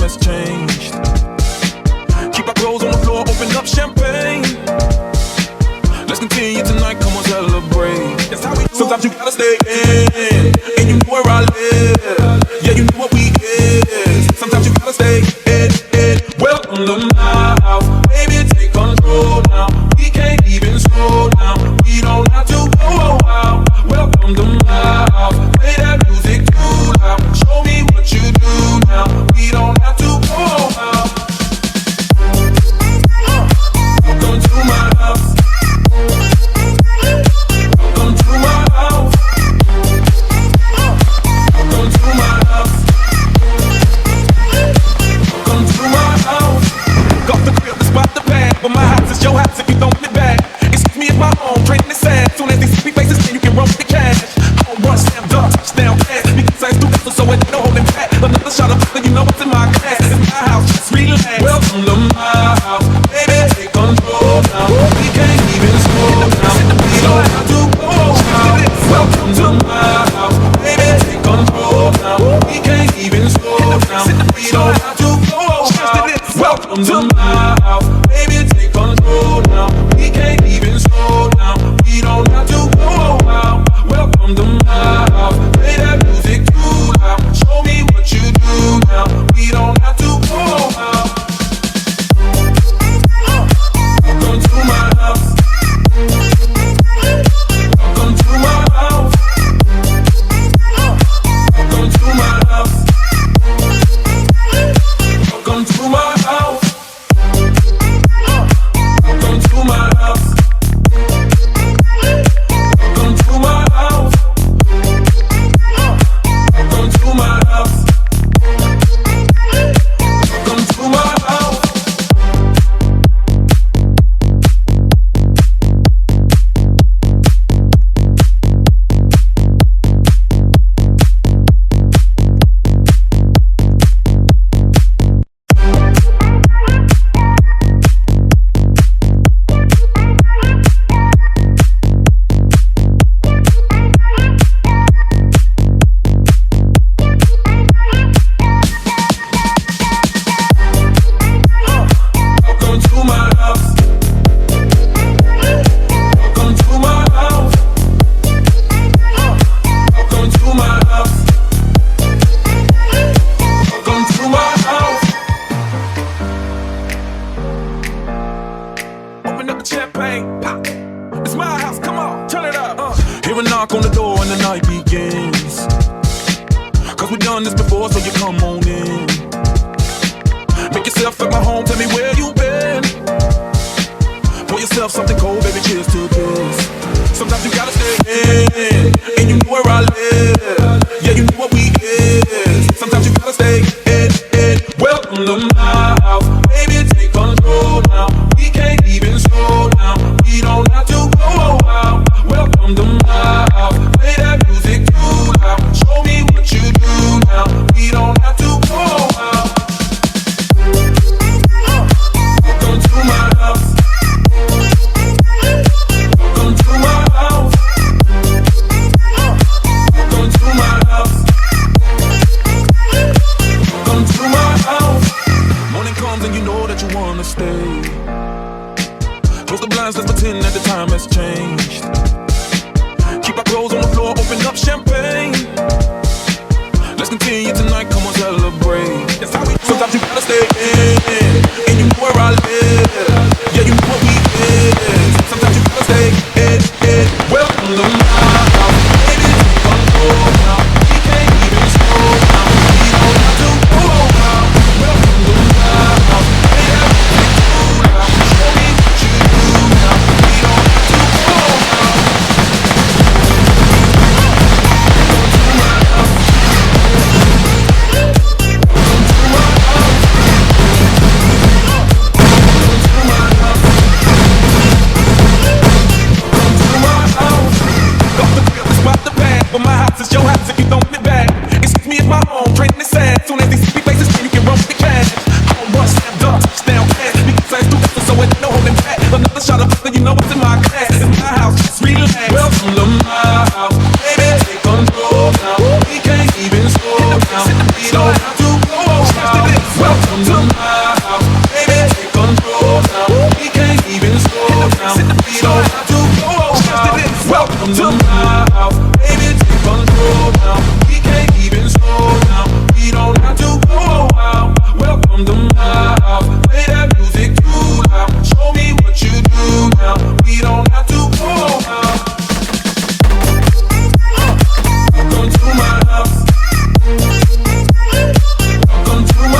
has changed. Keep our clothes on the floor, open up champagne. Let's continue tonight, come on, celebrate. That's how we do. Sometimes you gotta stay in, and you know where I live. Yeah, you know what we is. Sometimes you gotta stay in. Welcome to my house, baby, take control now. We can't even slow down. We don't have to go out. Welcome to my house, play that music too loud. Show me what you do now. We don't have to go out. Welcome to my house. Welcome to my house. Welcome to my house. Welcome to my house. Got the crib, the spot, the bag, but my house is your house if you don't get back. It's me at my home, trading the sad. Soon as they see me faces, then you can run with the cash. I don't run, slam dunk, touchdown pass. Because I ain't stupid, so it ain't no holding back. Another shot of then you know what's in my glass. It's my house, just relax. Welcome to my house, baby, take control now. We can't even slow down. We don't have to go out. Welcome to my house, baby, take control now. We can't even slow down. We don't have to go out. Welcome to my house, baby, take control now. We can't even slow down. We don't have to go out. Welcome to my house, play that music too loud. Show me what you do now. We don't have to go out. Welcome to my house. Welcome to my house. Welcome to my house. Welcome to my house. Welcome to my house. Welcome to my house. Welcome to my house. Welcome to my house. Welcome to my house. Welcome to my house. Welcome to my house. Welcome to my house. Open up the champagne, pop. It's my house, come on, turn it up. Hear a knock on the door and the night begins. Cause we done this before, so you come on in. Make yourself at my home, tell me where you been. Pour yourself something cold, baby, cheers to this. Sometimes you gotta stay in, and you know where I live. Yeah, you know what we is. Sometimes you gotta stay in. Welcome to my house, baby, take control now. We can't even slow down. We don't have to go out. Welcome to my house, play that music too loud. Show me what you do now. We don't have to go out. Welcome to my house. Welcome to my house. Welcome to my house. Welcome to my house. Morning comes and you know that you wanna stay. Close the blinds, let's pretend that the time has changed. Keep our clothes on the floor, open up champagne. Let's continue tonight, come on, celebrate. That's how we do. Sometimes you gotta stay in, and you know where I live.